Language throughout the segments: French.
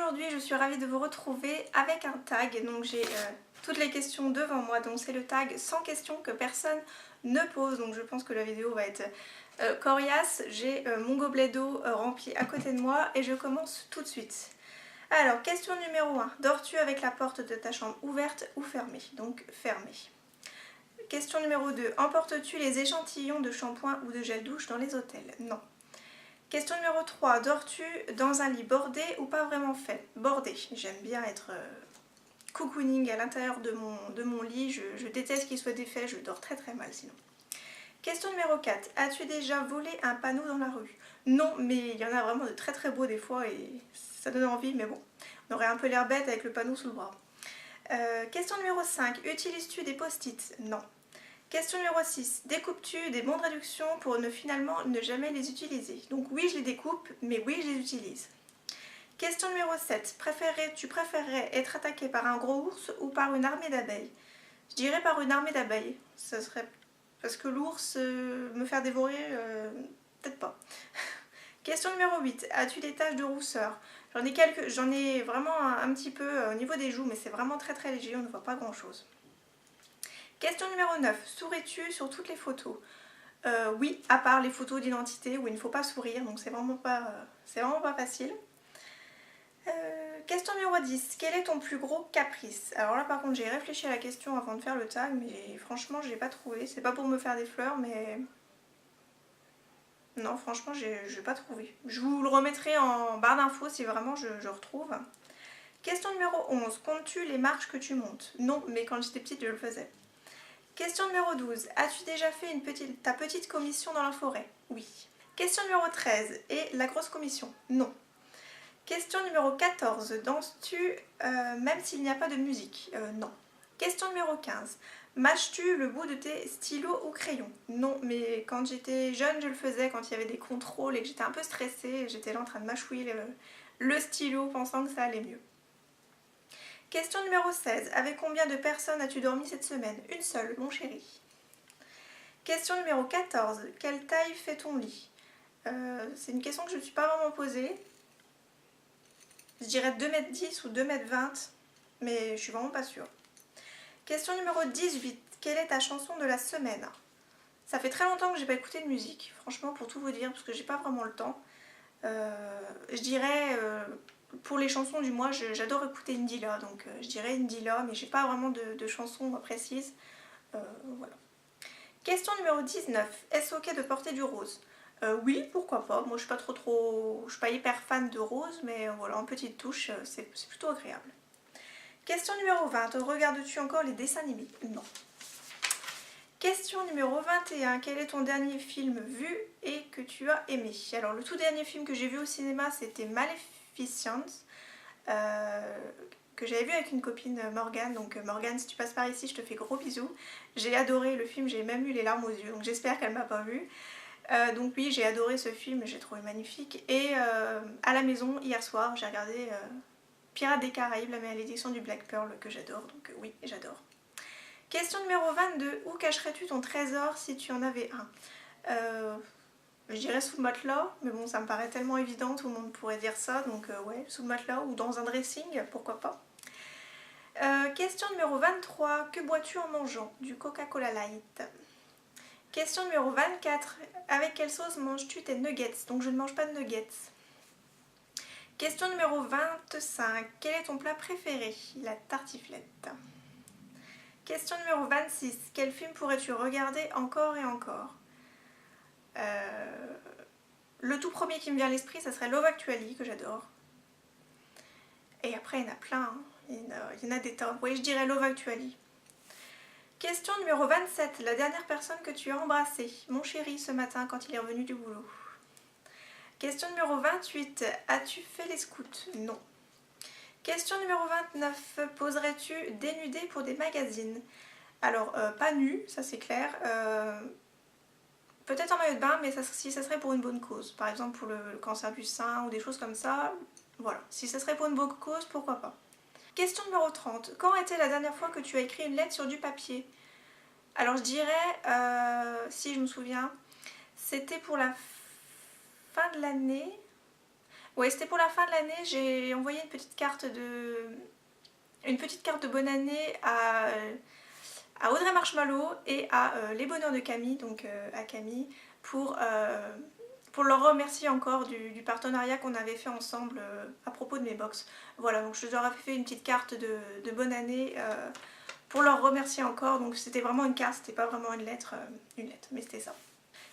aujourd'hui je suis ravie de vous retrouver avec un tag. Donc j'ai toutes les questions devant moi, donc c'est le tag 100 questions que personne ne pose. Donc je pense que la vidéo va être coriace. J'ai mon gobelet d'eau rempli à côté de moi et je commence tout de suite. Alors, question numéro 1. Dors-tu avec la porte de ta chambre ouverte ou fermée? Donc fermée. Question numéro 2. Emportes-tu les échantillons de shampoing ou de gel douche dans les hôtels? Non. Question numéro 3. Dors-tu dans un lit bordé ou pas vraiment fait? Bordé. J'aime bien être cocooning à l'intérieur de mon lit. Je déteste qu'il soit défait, je dors très très mal sinon. Question numéro 4. As-tu déjà volé un panneau dans la rue? Non, mais il y en a vraiment de très très beaux des fois et ça donne envie, mais bon. On aurait un peu l'air bête avec le panneau sous le bras. Question numéro 5. Utilises-tu des post-it? Non. Question numéro 6. Découpes-tu des bons de réduction pour finalement ne jamais les utiliser? Donc oui, je les découpe, mais oui, je les utilise. Question numéro 7. Tu préférerais être attaqué par un gros ours ou par une armée d'abeilles? Je dirais par une armée d'abeilles. Ça serait... Parce que l'ours, me faire dévorer, peut-être pas. Question numéro 8. As-tu des taches de rousseur? J'en ai vraiment un petit peu au niveau des joues, mais c'est vraiment très très léger, on ne voit pas grand chose. Question numéro 9. Souris-tu sur toutes les photos? Oui, à part les photos d'identité où il ne faut pas sourire, donc c'est vraiment pas facile. Question numéro 10. Quel est ton plus gros caprice? Alors là par contre j'ai réfléchi à la question avant de faire le tag, mais franchement je l'ai pas trouvé. C'est pas pour me faire des fleurs, mais... Non, franchement j'ai pas trouvé. Je vous le remettrai en barre d'infos si vraiment je retrouve. Question numéro 11. Comptes-tu les marches que tu montes? Non, mais quand j'étais petite je le faisais. Question numéro 12. As-tu déjà fait ta petite commission dans la forêt? Oui. Question numéro 13. Et la grosse commission? Non. Question numéro 14. Danses-tu même s'il n'y a pas de musique? Non. Question numéro 15. Mâches-tu le bout de tes stylos ou crayons? Non, mais quand j'étais jeune, je le faisais quand il y avait des contrôles et que j'étais un peu stressée. J'étais là en train de mâchouiller le stylo pensant que ça allait mieux. Question numéro 16. Avec combien de personnes as-tu dormi cette semaine? Une seule, mon chéri. Question numéro 14. Quelle taille fait ton lit? C'est une question que je ne me suis pas vraiment posée. Je dirais 2,10 m ou 2,20 m, mais je suis vraiment pas sûre. Question numéro 18. Quelle est ta chanson de la semaine? Ça fait très longtemps que j'ai pas écouté de musique, franchement, pour tout vous dire, parce que j'ai pas vraiment le temps. Je dirais, pour les chansons du mois, j'adore écouter Indila, donc je dirais Indila, mais j'ai pas vraiment de chansons précises. Voilà. Question numéro 19. Est-ce ok de porter du rose? Oui, pourquoi pas. Moi, je suis pas hyper fan de rose, mais voilà, en petite touche, c'est plutôt agréable. Question numéro 20. Regardes-tu encore les dessins animés? Non. Question numéro 21. Quel est ton dernier film vu et que tu as aimé? Alors, le tout dernier film que j'ai vu au cinéma, c'était Maleficent, que j'avais vu avec une copine, Morgane. Donc Morgane, si tu passes par ici, je te fais gros bisous. J'ai adoré le film, j'ai même eu les larmes aux yeux, donc j'espère qu'elle m'a pas vu. Donc oui, j'ai adoré ce film, j'ai trouvé magnifique. Et à la maison, hier soir, j'ai regardé Pirates des Caraïbes, la malédiction du Black Pearl, que j'adore, donc oui, j'adore. Question numéro 22. Où cacherais-tu ton trésor si tu en avais un? Je dirais sous le matelas, mais bon, ça me paraît tellement évident, tout le monde pourrait dire ça, donc ouais, sous le matelas ou dans un dressing, pourquoi pas. Question numéro 23. Que bois-tu en mangeant? Du Coca-Cola Light. Question numéro 24. Avec quelle sauce manges-tu tes nuggets? Donc je ne mange pas de nuggets. Question numéro 25. Quel est ton plat préféré? La tartiflette. Question numéro 26. Quel film pourrais-tu regarder encore et encore? Le tout premier qui me vient à l'esprit, ça serait Love Actually, que j'adore. Et après, il y en a plein. Hein. Il y en a des tas. Oui, je dirais Love Actually. Question numéro 27. La dernière personne que tu as embrassée? Mon chéri, ce matin, quand il est revenu du boulot. Question numéro 28. As-tu fait les scouts? Non. Question numéro 29. Poserais-tu dénudé pour des magazines? Alors, pas nu, ça c'est clair. Peut-être en maillot de bain, mais si ça serait pour une bonne cause. Par exemple pour le cancer du sein ou des choses comme ça. Voilà. Si ça serait pour une bonne cause, pourquoi pas. Question numéro 30. Quand était la dernière fois que tu as écrit une lettre sur du papier? Alors je dirais, si je me souviens, c'était pour la fin de l'année. Ouais, c'était pour la fin de l'année, j'ai envoyé une petite carte de bonne année à Audrey Marshmallow et à Les Bonheurs de Camille, donc à Camille, pour leur remercier encore du partenariat qu'on avait fait ensemble à propos de mes box. Voilà, donc je leur ai fait une petite carte de bonne année pour leur remercier encore. Donc c'était vraiment une carte, c'était pas vraiment une lettre, mais c'était ça.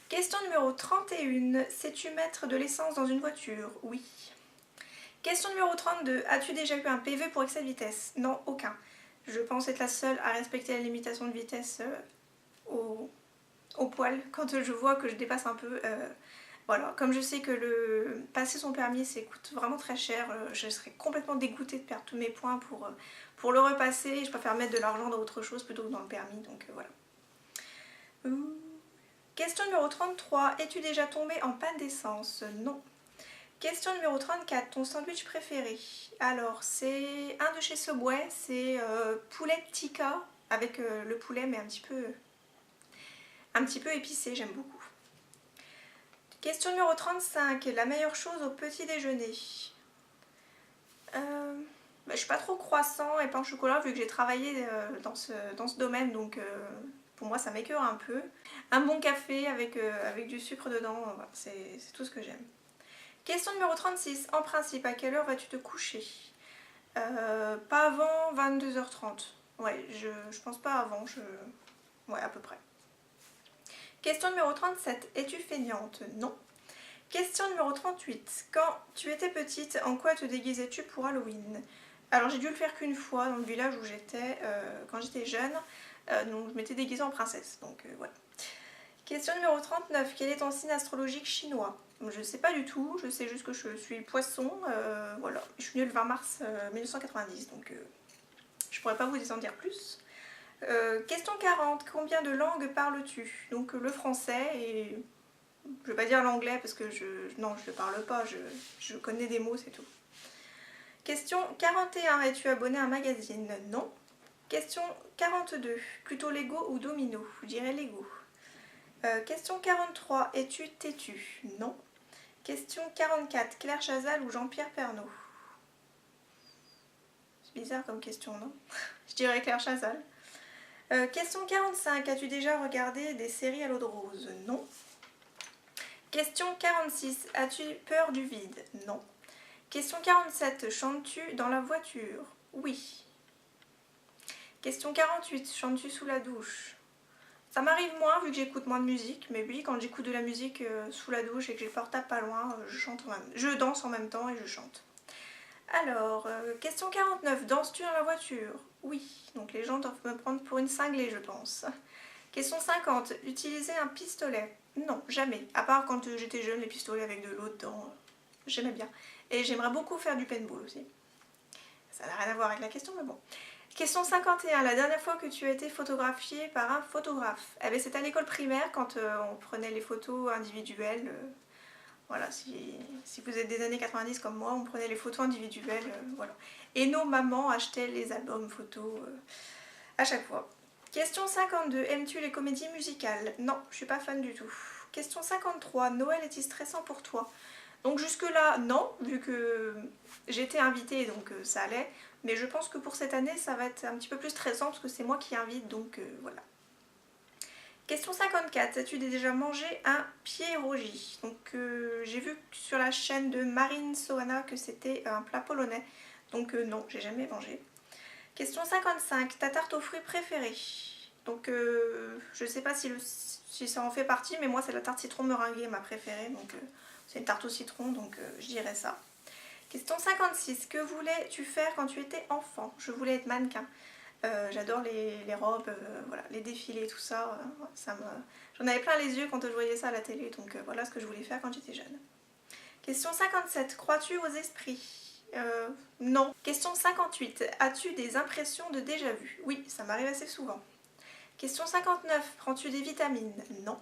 Question numéro 31. Sais-tu mettre de l'essence dans une voiture? Oui. Question numéro 32. As-tu déjà eu un PV pour excès de vitesse? Non, aucun. Je pense être la seule à respecter la limitation de vitesse au poil quand je vois que je dépasse un peu. Voilà, comme je sais que passer son permis ça coûte vraiment très cher, je serais complètement dégoûtée de perdre tous mes points pour le repasser. Je préfère mettre de l'argent dans autre chose plutôt que dans le permis, donc voilà. Question numéro 33. Es-tu déjà tombé en panne d'essence? Non. Question numéro 34. Ton sandwich préféré? Alors, c'est un de chez Subway, c'est poulet tikka avec le poulet mais un petit peu épicé, j'aime beaucoup. Question numéro 35. La meilleure chose au petit déjeuner? Je suis pas trop croissant et pain au chocolat vu que j'ai travaillé dans ce domaine, donc pour moi ça m'écœure un peu. Un bon café avec du sucre dedans, voilà, c'est tout ce que j'aime. Question numéro 36. En principe, à quelle heure vas-tu te coucher? Pas avant 22h30. Ouais, je pense pas avant, ouais, à peu près. Question numéro 37. Es-tu feignante? Non. Question numéro 38. Quand tu étais petite, en quoi te déguisais-tu pour Halloween? Alors j'ai dû le faire qu'une fois dans le village où j'étais quand j'étais jeune. Donc je m'étais déguisée en princesse. Donc voilà. Question numéro 39. Quel est ton signe astrologique chinois? Je ne sais pas du tout, je sais juste que je suis poisson. Voilà. Je suis née le 20 mars 1990, donc je pourrais pas vous en dire plus. Question 40. Combien de langues parles-tu? Donc le français et je vais pas dire l'anglais parce que non, je ne parle pas, je connais des mots, c'est tout. Question 41. Es-tu abonné à un magazine? Non. Question 42. Plutôt Lego ou Domino? Je dirais Lego. Question 43. Es-tu têtu? Non. Question 44. Claire Chazal ou Jean-Pierre Pernaut? C'est bizarre comme question, non? Je dirais Claire Chazal. Question 45. As-tu déjà regardé des séries à l'eau de rose? Non. Question 46. As-tu peur du vide? Non. Question 47. Chantes-tu dans la voiture? Oui. Question 48. Chantes-tu sous la douche? Ça m'arrive moins vu que j'écoute moins de musique, mais oui, quand j'écoute de la musique sous la douche et que j'ai le portable pas loin, je danse en même temps et je chante. Alors, question 49. Danses-tu dans la voiture? Oui. Donc les gens doivent me prendre pour une cinglée, je pense. Question 50. Utiliser un pistolet? Non, jamais. À part quand j'étais jeune, les pistolets avec de l'eau dedans, j'aimais bien. Et j'aimerais beaucoup faire du paintball aussi. Ça n'a rien à voir avec la question, mais bon. Question 51. La dernière fois que tu as été photographiée par un photographe? Eh bien, c'était à l'école primaire quand on prenait les photos individuelles. Voilà, si vous êtes des années 90 comme moi, on prenait les photos individuelles. Voilà. Et nos mamans achetaient les albums photos à chaque fois. Question 52. Aimes-tu les comédies musicales? Non, je suis pas fan du tout. Question 53. Noël est-il stressant pour toi? Donc jusque là, non, vu que j'étais invitée, donc ça allait. Mais je pense que pour cette année, ça va être un petit peu plus stressant parce que c'est moi qui invite, donc voilà. Question 54. As-tu déjà mangé un pierogi? Donc j'ai vu sur la chaîne de Marine Soana que c'était un plat polonais. Donc non, j'ai jamais mangé. Question 55. Ta tarte aux fruits préférée? Donc je sais pas si ça en fait partie, mais moi c'est la tarte citron meringuée ma préférée. Donc c'est une tarte au citron, donc je dirais ça. Question 56. Que voulais-tu faire quand tu étais enfant? Je voulais être mannequin. J'adore les robes, voilà, les défilés, tout ça. J'en avais plein les yeux quand je voyais ça à la télé, donc voilà ce que je voulais faire quand j'étais jeune. Question 57. Crois-tu aux esprits? Non. Question 58. As-tu des impressions de déjà-vu? Oui, ça m'arrive assez souvent. Question 59. Prends-tu des vitamines? Non.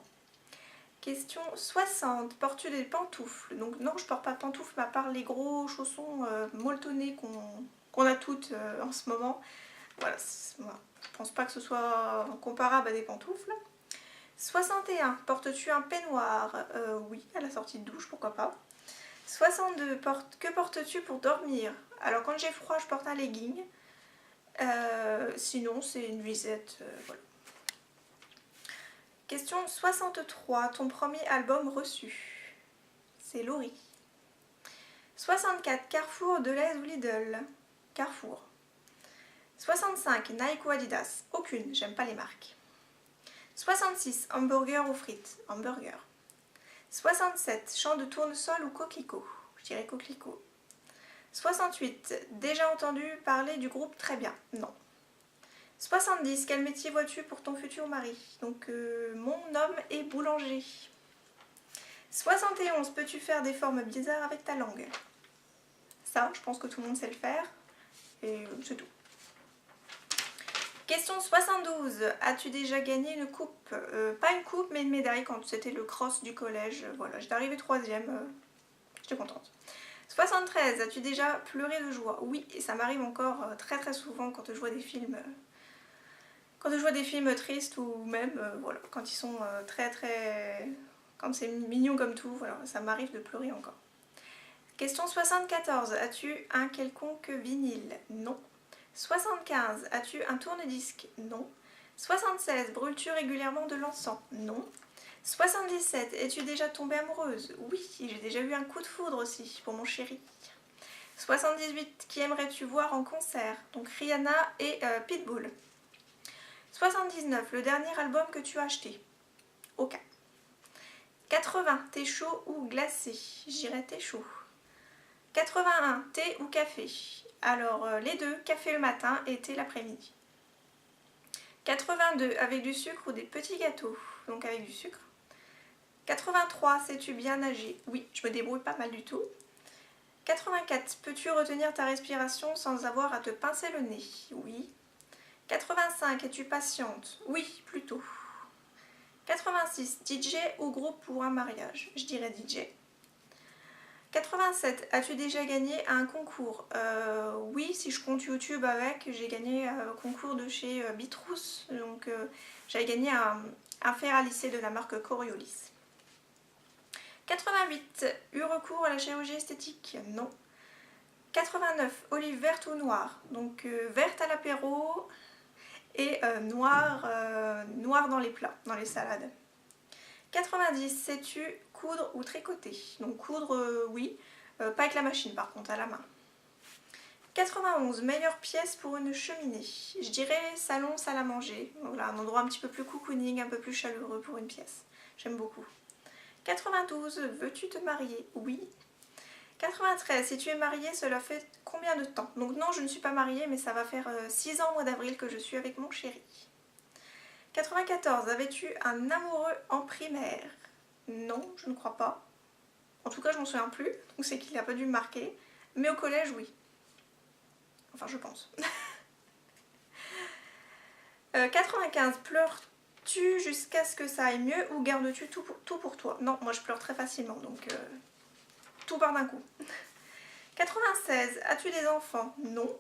Question 60. Portes-tu des pantoufles? Donc non, je porte pas de pantoufles, à part les gros chaussons molletonnés qu'on a toutes en ce moment. Voilà, je pense pas que ce soit comparable à des pantoufles. 61. Portes-tu un peignoir? Oui, à la sortie de douche, pourquoi pas. 62. Que portes-tu pour dormir? Alors quand j'ai froid, je porte un legging. Sinon, c'est une nuisette. Voilà. Question 63. Ton premier album reçu? C'est Laurie. 64. Carrefour, Deleuze ou Lidl? Carrefour. 65. Nike ou Adidas? Aucune, j'aime pas les marques. 66. Hamburger ou frites? Hamburger. 67. Champ de tournesol ou coquelicot? Je dirais coquelicot. 68. Déjà entendu parler du groupe Très Bien? Non. 70. Quel métier vois-tu pour ton futur mari? Donc mon homme est boulanger. 71. Peux-tu faire des formes bizarres avec ta langue? Ça, je pense que tout le monde sait le faire. Et c'est tout. Question 72. As-tu déjà gagné une coupe? Pas une coupe, mais une médaille quand c'était le cross du collège. Voilà, j'étais arrivée 3e. J'étais contente. 73. As-tu déjà pleuré de joie? Oui, et ça m'arrive encore très très souvent quand je vois des films. Quand je vois des films tristes ou même voilà, quand ils sont quand c'est mignon comme tout, voilà, ça m'arrive de pleurer encore. Question 74. As-tu un quelconque vinyle? Non. 75. As-tu un tourne-disque? Non. 76. Brûles-tu régulièrement de l'encens? Non. 77. Es-tu déjà tombée amoureuse? Oui, j'ai déjà eu un coup de foudre aussi pour mon chéri. 78. Qui aimerais-tu voir en concert? Donc Rihanna et Pitbull. 79. Le dernier album que tu as acheté? Aucun. 80. Thé chaud ou glacé? J'irais thé chaud. 81. Thé ou café? Alors les deux, café le matin et thé l'après-midi. 82. Avec du sucre ou des petits gâteaux? Donc avec du sucre. 83. Sais-tu bien nager? Oui, je me débrouille pas mal du tout. 84. Peux-tu retenir ta respiration sans avoir à te pincer le nez? Oui. 85. Es-tu patiente? Oui, plutôt. 86. DJ ou groupe pour un mariage? Je dirais DJ. 87. As-tu déjà gagné un concours? Oui, si je compte YouTube avec, j'ai gagné un concours de chez Bitrous. Donc j'avais gagné un fer à lisser de la marque Coriolis. 88. Eu recours à la chirurgie esthétique? Non. 89. Olive verte ou noire? Donc verte à l'apéro et noire dans les plats, dans les salades. 90. Sais-tu coudre ou tricoter? Donc coudre, oui. Pas avec la machine par contre, à la main. 91. Meilleure pièce pour une cheminée? Je dirais salon, salle à manger. Voilà, un endroit un petit peu plus cocooning, un peu plus chaleureux pour une pièce. J'aime beaucoup. 92. Veux-tu te marier? Oui. 93. Si tu es mariée, cela fait combien de temps? Donc non, je ne suis pas mariée, mais ça va faire 6 ans au mois d'avril que je suis avec mon chéri. 94. Avais-tu un amoureux en primaire? Non, je ne crois pas. En tout cas, je m'en souviens plus, donc c'est qu'il n'a pas dû me marquer. Mais au collège, oui. Enfin, je pense. 95. Pleures-tu jusqu'à ce que ça aille mieux ou gardes-tu tout pour toi? Non, moi je pleure très facilement, donc tout part d'un coup. 96. As-tu des enfants? Non.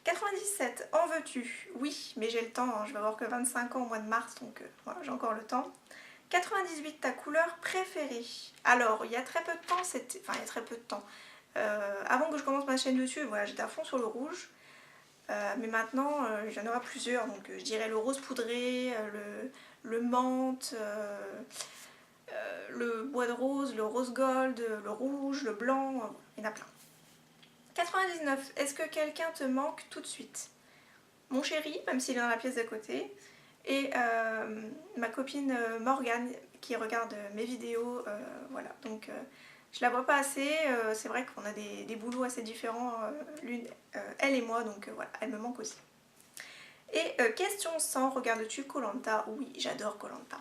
97. En veux-tu? Oui, mais j'ai le temps, hein. Je vais avoir que 25 ans au mois de mars, donc voilà, j'ai encore le temps. 98. Ta couleur préférée? Alors, il y a très peu de temps, il y a très peu de temps. Avant que je commence ma chaîne YouTube, voilà, j'étais à fond sur le rouge. Mais maintenant, il y en aura plusieurs, donc je dirais le rose poudré, le menthe, le bois de rose, le rose gold, le rouge, le blanc, il y en a plein. 99. Est-ce que quelqu'un te manque tout de suite? Mon chéri, même s'il est dans la pièce d'à côté, et ma copine Morgane qui regarde mes vidéos, voilà, donc je la vois pas assez, c'est vrai qu'on a des boulots assez différents, elle et moi, donc voilà, elle me manque aussi. Et question 100, regardes-tu koh Lanta? Oui, j'adore koh Lanta.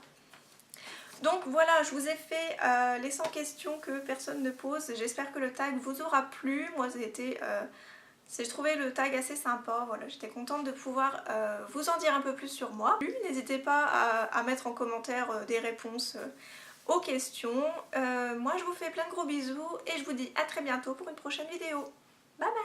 Donc voilà, je vous ai fait les 100 questions que personne ne pose. J'espère que le tag vous aura plu. Moi, j'ai trouvé le tag assez sympa. Voilà, j'étais contente de pouvoir vous en dire un peu plus sur moi. N'hésitez pas à mettre en commentaire des réponses aux questions. Moi, je vous fais plein de gros bisous et je vous dis à très bientôt pour une prochaine vidéo. Bye bye!